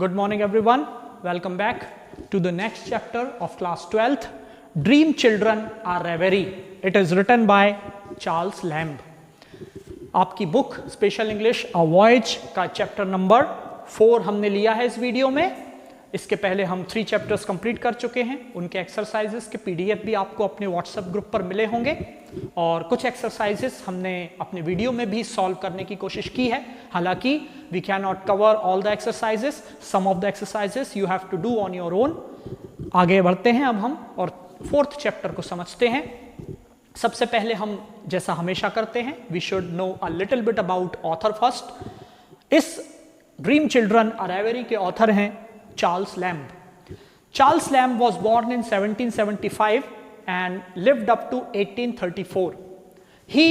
Good morning everyone. Welcome back to the next chapter of class 12th. Dream Children are Reverie. It is written by Charles Lamb. आपकी book special English अ voyage का chapter number 4 हमने लिया है इस video में। इसके पहले हम 3 चैप्टर्स कंप्लीट कर चुके हैं। उनके एक्सरसाइजेस के पीडीएफ भी आपको अपने व्हाट्सएप ग्रुप पर मिले होंगे और कुछ एक्सरसाइजेस हमने अपने वीडियो में भी सॉल्व करने की कोशिश की है। हालांकि we can not cover all the exercises, some of the exercises you have to do on your own. आगे बढ़ते हैं अब हम और 4th चैप्टर को समझते हैं। सबसे पहले हम जैसा हमेशा करते हैं, we should know a little bit about author first. इस ड्रीम चिल्ड्रन अ रेवेरी के ऑथर हैं Charles Lamb. Charles Lamb was born in 1775 and lived up to 1834. He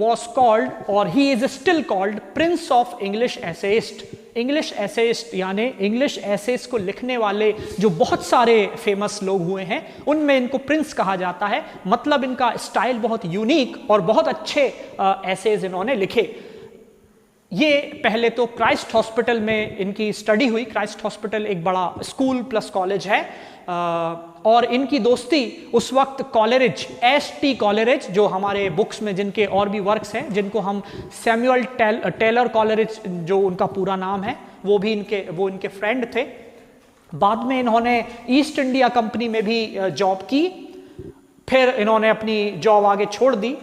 was called, or he is still called, Prince of English Essayist. English Essayist यानी English Essays को लिखने वाले जो बहुत सारे famous लोग हुए हैं उनमें इनको प्रिंस कहा जाता है। मतलब इनका स्टाइल बहुत यूनिक और बहुत अच्छे एसेज इन्होंने लिखे। ये पहले तो क्राइस्ट हॉस्पिटल में इनकी स्टडी हुई। क्राइस्ट हॉस्पिटल एक बड़ा स्कूल प्लस कॉलेज है और इनकी दोस्ती उस वक्त कॉलेरिज, एस.टी. कॉलेरिज, जो हमारे बुक्स में जिनके और भी वर्क्स हैं, जिनको हम सैमुअल टेलर कॉलेरिज जो उनका पूरा नाम है, वो इनके फ्रेंड थे। बाद में इन्होंने ईस्ट इंडिया कंपनी में भी जॉब की, फिर इन्होंने अपनी जॉब आगे छोड़ दी।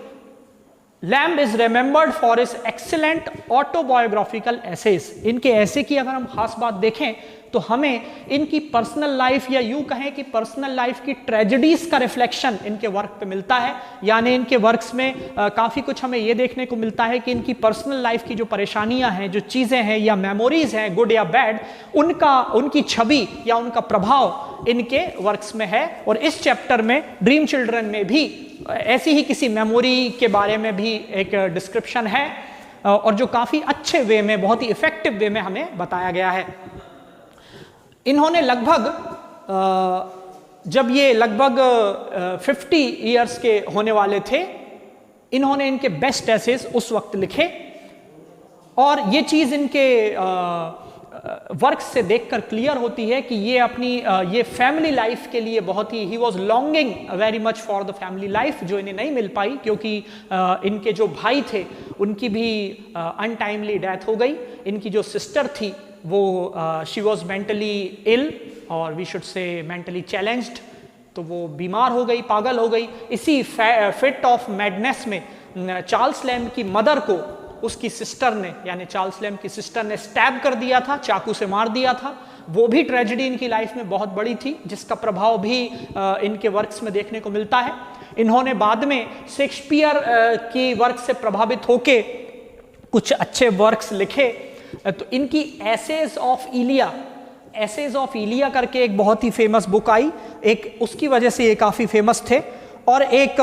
Lamb is remembered for his excellent autobiographical essays. इनके ऐसे की अगर हम खास बात देखें तो हमें इनकी पर्सनल लाइफ या यूं कहें कि पर्सनल लाइफ की ट्रेजेडीज का रिफ्लेक्शन इनके वर्क पे मिलता है। यानी इनके वर्क्स में काफ़ी कुछ हमें ये देखने को मिलता है कि इनकी पर्सनल लाइफ की जो परेशानियां हैं, जो चीज़ें हैं या मेमोरीज हैं, गुड या बैड, उनकी छवि या उनका प्रभाव इनके वर्क्स में है। और इस चैप्टर में ड्रीम चिल्ड्रन में भी ऐसी ही किसी मेमोरी के बारे में भी एक डिस्क्रिप्शन है और जो काफ़ी अच्छे वे में, बहुत ही इफेक्टिव वे में हमें बताया गया है। इन्होंने लगभग जब ये लगभग 50 इयर्स के होने वाले थे, इन्होंने इनके बेस्ट एसेज उस वक्त लिखे और ये चीज़ इनके वर्क से देखकर क्लियर होती है कि ये अपनी ये फैमिली लाइफ के लिए बहुत he was longing very much for the family life, जो इन्हें नहीं मिल पाई क्योंकि इनके जो भाई थे उनकी भी अनटाइमली डेथ हो गई। इनकी जो सिस्टर थी वो शी वॉज मेंटली इल और we should say mentally challenged, तो वो बीमार हो गई, पागल हो गई। इसी फिट ऑफ मैडनेस में चार्ल्स लैम्ब की मदर को उसकी सिस्टर ने, यानी चार्ल्स लैम्ब की सिस्टर ने स्टैब कर दिया था, चाकू से मार दिया था। वो भी ट्रेजेडी इनकी लाइफ में बहुत बड़ी थी, जिसका प्रभाव भी इनके वर्क्स में देखने को मिलता है। इन्होंने बाद में शेक्सपियर की वर्क से प्रभावित होके कुछ अच्छे वर्क्स लिखे। तो इनकी एसेज ऑफ इलिया करके एक बहुत ही फेमस बुक आई, एक उसकी वजह से ये काफ़ी फेमस थे। और एक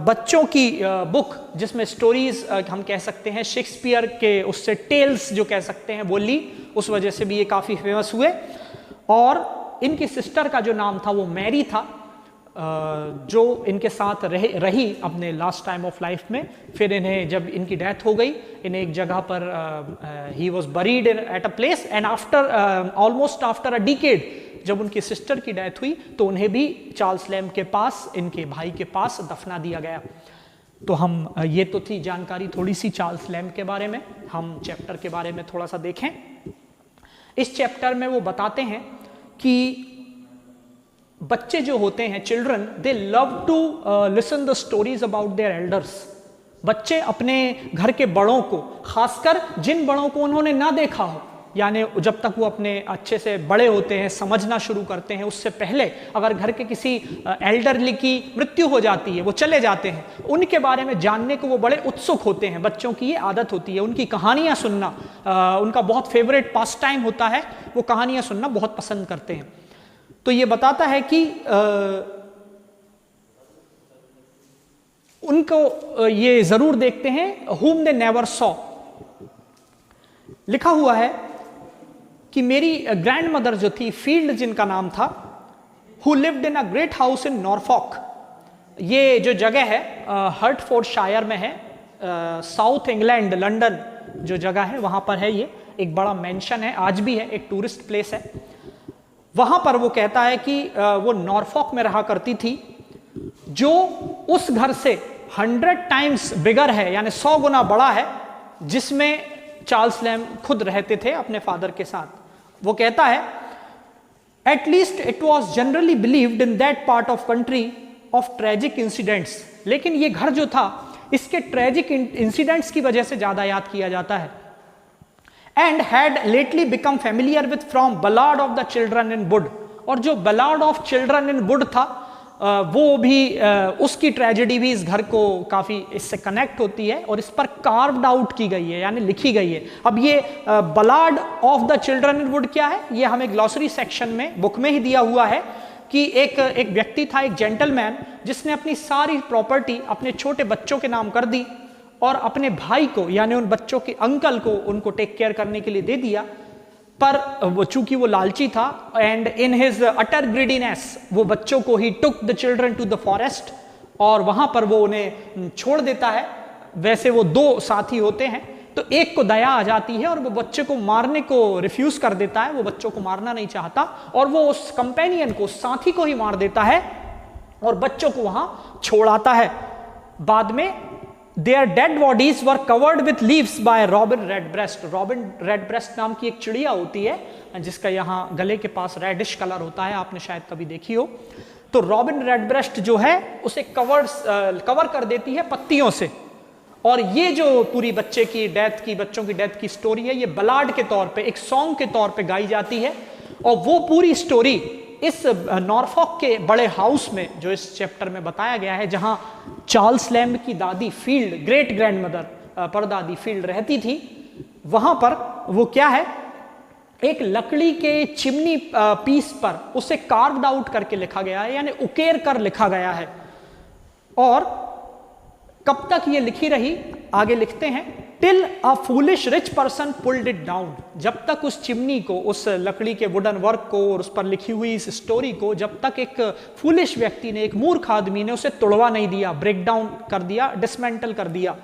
बच्चों की बुक जिसमें स्टोरीज हम कह सकते हैं शेक्सपियर के, उससे टेल्स जो कह सकते हैं, वो ली, उस वजह से भी ये काफ़ी फेमस हुए। और इनकी सिस्टर का जो नाम था वो मैरी था, जो इनके साथ रही अपने लास्ट टाइम ऑफ लाइफ में। फिर इन्हें जब इनकी डेथ हो गई, इन्हें एक जगह पर he was buried at a place and after almost after a decade जब उनकी सिस्टर की डेथ हुई तो उन्हें भी चार्ल्स लैम्ब के पास, इनके भाई के पास दफना दिया गया। तो हम ये तो थी जानकारी थोड़ी सी चार्ल्स लैम्ब के बारे में। हम चैप्टर के बारे में थोड़ा सा देखें। इस चैप्टर में वो बताते हैं कि बच्चे जो होते हैं, children, they love to listen the stories about their elders. बच्चे अपने घर के बड़ों को, खासकर जिन बड़ों को उन्होंने ना देखा हो, यानी जब तक वो अपने अच्छे से बड़े होते हैं, समझना शुरू करते हैं, उससे पहले अगर घर के किसी एल्डरली की मृत्यु हो जाती है, वो चले जाते हैं, उनके बारे में जानने को वो बड़े उत्सुक होते हैं। बच्चों की ये आदत होती है, उनकी कहानियाँ सुनना उनका बहुत फेवरेट पास टाइम होता है, वो कहानियाँ सुनना बहुत पसंद करते हैं। तो ये बताता है कि उनको ये जरूर देखते हैं whom they never saw। लिखा हुआ है कि मेरी ग्रैंड मदर जो थी, फील्ड जिनका नाम था, who lived in a great house in Norfolk। ये जो जगह है हर्टफोर्डशायर में है, साउथ इंग्लैंड, लंदन जो जगह है वहाँ पर है ये। एक बड़ा मेंशन है, आज भी है, एक टूरिस्ट प्लेस है। वहां पर वो कहता है कि वो नॉरफॉक में रहा करती थी, जो उस घर से 100 टाइम्स बिगर है, यानी 100 गुना बड़ा है, जिसमें चार्ल्स लैम्ब खुद रहते थे अपने फादर के साथ। वो कहता है at least it was generally believed in that part of country of tragic incidents, लेकिन ये घर जो था इसके ट्रेजिक इंसिडेंट्स की वजह से ज्यादा याद किया जाता है। And had lately become familiar with from Ballard of the children in would, और जो Ballard of children in would था वो भी उसकी ट्रेजेडी भी इस घर को काफी इससे कनेक्ट होती है और इस पर कार्व्ड आउट की गई है, यानी लिखी गई है। अब ये Ballard of the children in would क्या है, ये हमें ग्लॉसरी सेक्शन में बुक में ही दिया हुआ है कि एक व्यक्ति था, एक जेंटलमैन, जिसने अपनी सारी प्रॉपर्टी अपने छोटे बच्चों के नाम कर दी और अपने भाई को, यानी उन बच्चों के अंकल को, उनको टेक केयर करने के लिए दे दिया। पर वो चूंकि वो लालची था, and in his utter greediness, वो बच्चों को ही took the children to the forest, और वहां पर वो उन्हें छोड़ देता है। वैसे वो 2 साथी होते हैं, तो एक को दया आ जाती है और वो बच्चे को मारने को रिफ्यूज कर देता है, वो बच्चों को मारना नहीं चाहता, और वो उस कंपेनियन को, साथी को ही मार देता है और बच्चों को वहां छोड़ आता है। बाद में Their dead bodies were covered with leaves by Robin Redbreast. Robin Redbreast नाम की एक चिड़िया होती है जिसका यहाँ गले के पास रेडिश कलर होता है, आपने शायद कभी देखी हो। तो रॉबिन रेडब्रेस्ट जो है उसे कवर कर देती है पत्तियों से, और ये जो पूरी बच्चों की डेथ की स्टोरी है, ये बलार्ड के तौर पे, एक सॉन्ग के तौर पे गाई जाती है। और वो पूरी स्टोरी इस नॉरफॉक के बड़े हाउस में, जो इस चैप्टर में बताया गया है, जहां चार्ल्स लैम्ब की दादी फील्ड, ग्रेट ग्रैंडमदर, परदादी फील्ड रहती थी, वहां पर वो क्या है, एक लकड़ी के चिमनी पीस पर उसे कार्व्ड आउट करके लिखा गया है, यानी उकेर कर लिखा गया है। और कब तक ये लिखी रही, आगे लिखते हैं, till a foolish rich person pulled it down, जब तक उस चिमनी को, उस लकड़ी के वुडन वर्क को और उस पर लिखी हुई इस स्टोरी को, जब तक एक फूलिश व्यक्ति ने, एक मूर्ख आदमी ने उसे तोड़वा नहीं दिया, ब्रेक डाउन कर दिया, डिसमेंटल कर दिया,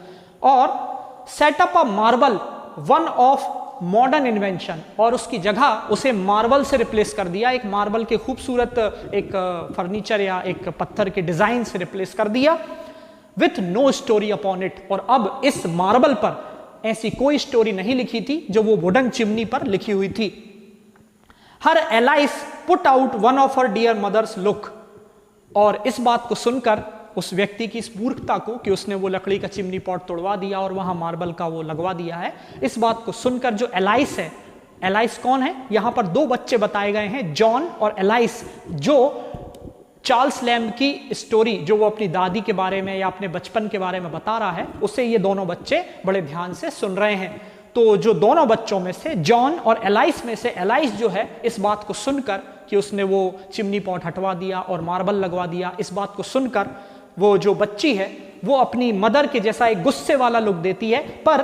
और set up a marble, one of modern invention, और उसकी जगह उसे मार्बल से रिप्लेस कर दिया, एक मार्बल के खूबसूरत एक फर्नीचर या एक पत्थर के डिजाइन से रिप्लेस कर दिया, with no story upon it, और अब इस मार्बल पर ऐसी कोई स्टोरी नहीं लिखी थी जो वो वुडन चिमनी पर लिखी हुई थी। Her Alice put out one of her dear mother's look, और इस बात को सुनकर, उस व्यक्ति की इस मूर्खता को कि उसने वो लकड़ी का चिमनी पॉट तोड़वा दिया और वहां मार्बल का वो लगवा दिया है, इस बात को सुनकर जो एलाइस है, एलाइस कौन है, यहां पर 2 बच्चे बताए गए हैं, जॉन और एलाइस, जो चार्ल्स लैम्ब की स्टोरी, जो वो अपनी दादी के बारे में या अपने बचपन के बारे में बता रहा है, उसे ये दोनों बच्चे बड़े ध्यान से सुन रहे हैं। तो जो दोनों बच्चों में से, जॉन और एलाइस में से, एलाइस जो है, इस बात को सुनकर कि उसने वो चिमनी पॉट हटवा दिया और मार्बल लगवा दिया, इस बात को सुनकर वो जो बच्ची है वो अपनी मदर के जैसा एक गुस्से वाला लुक देती है, पर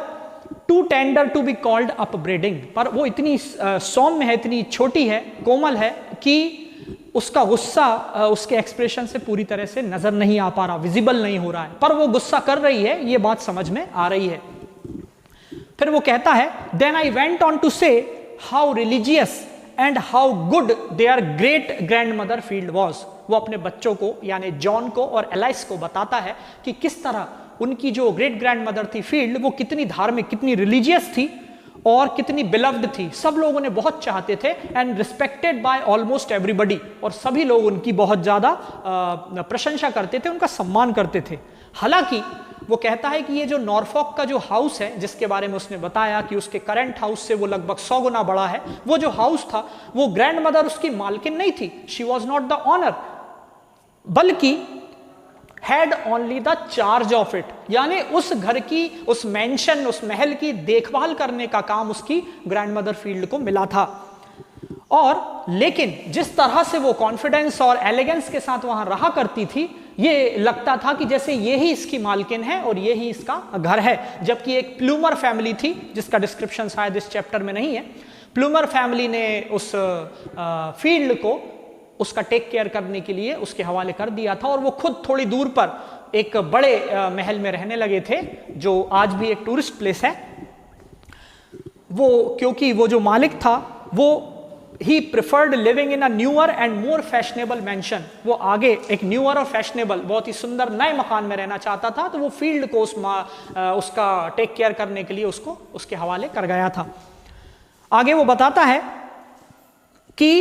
too tender to be called upbreeding, पर वो इतनी सौम्य है, इतनी छोटी है, कोमल है कि उसका गुस्सा उसके एक्सप्रेशन से पूरी तरह से नजर नहीं आ पा रहा, विजिबल नहीं हो रहा है, पर वो गुस्सा कर रही है, ये बात समझ में आ रही है। फिर वो कहता है, then I went on to say how religious and how good their great grandmother Field was. वो अपने बच्चों को, यानी जॉन को और एलाइस को बताता है कि किस तरह उनकी जो ग्रेट ग्रैंडमदर थी फील्ड, वो कितनी धार्मिक, कितनी रिलीजियस थी और कितनी बिलव्ड थी, सब लोग उन्हें बहुत चाहते थे, and respected by almost everybody, और सभी लोग उनकी बहुत ज्यादा प्रशंसा करते थे, उनका सम्मान करते थे। हालांकि वो कहता है कि ये जो नॉरफॉक का जो हाउस है, जिसके बारे में उसने बताया कि उसके करंट हाउस से वो लगभग 100 गुना बड़ा है, वो जो हाउस था वो ग्रैंडमदर उसकी मालकिन नहीं थी, she was not the owner, बल्कि had only the charge of it, यानी उस घर की, उस मेंशन, उस महल की देखभाल करने का काम उसकी ग्रैंडमदर फील्ड को मिला था। और लेकिन जिस तरह से वो कॉन्फिडेंस और एलिगेंस के साथ वहां रहा करती थी, ये लगता था कि जैसे ये ही इसकी मालकिन है और ये ही इसका घर है। जबकि एक प्लूमर फैमिली थी, जिसका डिस्क्रिप्शन शायद इस चैप्टर में नहीं है, प्लूमर फैमिली ने उस फील्ड को उसका टेक केयर करने के लिए उसके हवाले कर दिया था, और वो खुद थोड़ी दूर पर एक बड़े महल में रहने लगे थे, जो आज भी एक टूरिस्ट प्लेस है। वो क्योंकि वो जो मालिक था वो ही preferred living in a newer and more fashionable mansion, वो आगे एक न्यूअर और फैशनेबल बहुत ही सुंदर नए मकान में रहना चाहता था, तो वो फील्ड को उसका टेक केयर करने के लिए उसको उसके हवाले कर गया था। आगे वो बताता है कि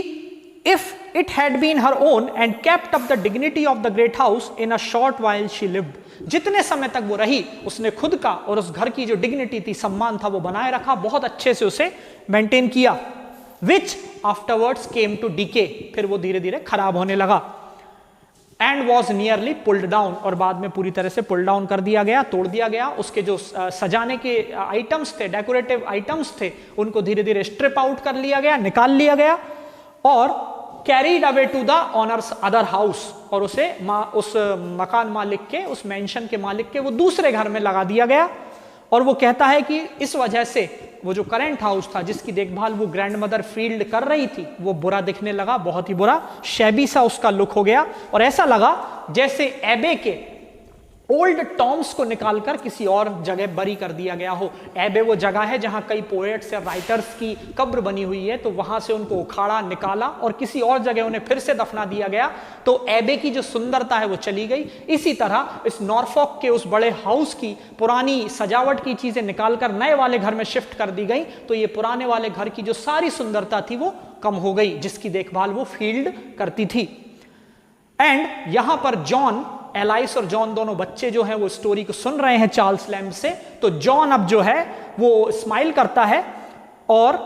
if it had been her own and kept up the dignity of the great house in a short while she lived, जितने समय तक वो रही उसने खुद का और उस घर की जो डिग्निटी थी, सम्मान था, वो बनाए रखा, बहुत अच्छे से उसे मेंटेन किया। विच आफ्टरवर्ड्स केम टू डीके, फिर वो धीरे धीरे खराब होने लगा। And was nearly pulled down, और बाद में पूरी तरह से पुल डाउन कर दिया गया, तोड़ दिया गया। उसके जो सजाने के आइटम्स थे, डेकोरेटिव आइटम्स थे, उनको धीरे धीरे स्ट्रिप आउट कर लिया गया, निकाल लिया गया, और carried away to the owner's other house, और उसे उस मकान मालिक के, उस मेंशन के मालिक के वो दूसरे घर में लगा दिया गया। और वो कहता है कि इस वजह से वो जो करेंट हाउस था जिसकी देखभाल वो ग्रैंडमदर फील्ड कर रही थी, वो बुरा दिखने लगा, बहुत ही बुरा, शैबी सा उसका लुक हो गया, और ऐसा लगा जैसे एबे के ओल्ड टॉम्स को निकालकर किसी और जगह बरी कर दिया गया हो। एबे वो जगह है जहां कई पोएट्स या राइटर्स की कब्र बनी हुई है, तो वहां से उनको उखाड़ा, निकाला और किसी और जगह उन्हें फिर से दफना दिया गया, तो एबे की जो सुंदरता है वो चली गई। इसी तरह इस नॉर्फॉक के उस बड़े हाउस की पुरानी सजावट की चीजें निकालकर नए वाले घर में शिफ्ट कर दी गई, तो ये पुराने वाले घर की जो सारी सुंदरता थी वो कम हो गई, जिसकी देखभाल वो फील्ड करती थी। एंड यहां पर जॉन, एलाइस और जॉन दोनों बच्चे जो हैं वो स्टोरी को सुन रहे हैं चार्ल्स लैम्ब से। तो जॉन अब जो है वो स्माइल करता है, और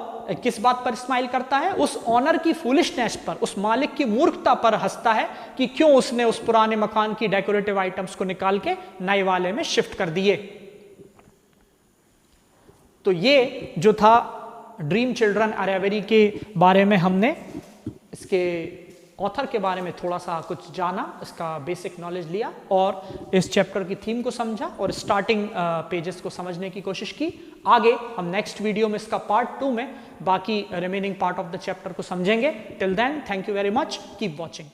किस बात पर स्माइल करता है? उस ऑनर की फूलिशनेस पर, उस मालिक की मूर्खता पर हंसता है कि क्यों उसने उस पुराने मकान की डेकोरेटिव आइटम्स को निकाल के नए वाले में शिफ्ट कर दिए। तो ये जो था ड्रीम चिल्ड्रन आर एवेरी के बारे में, हमने इसके ऑथर के बारे में थोड़ा सा कुछ जाना, इसका बेसिक नॉलेज लिया, और इस चैप्टर की थीम को समझा, और स्टार्टिंग पेजेस को समझने की कोशिश की। आगे हम नेक्स्ट वीडियो में इसका पार्ट 2 में बाकी remaining part of the chapter को समझेंगे। Till then, thank you very much, keep watching.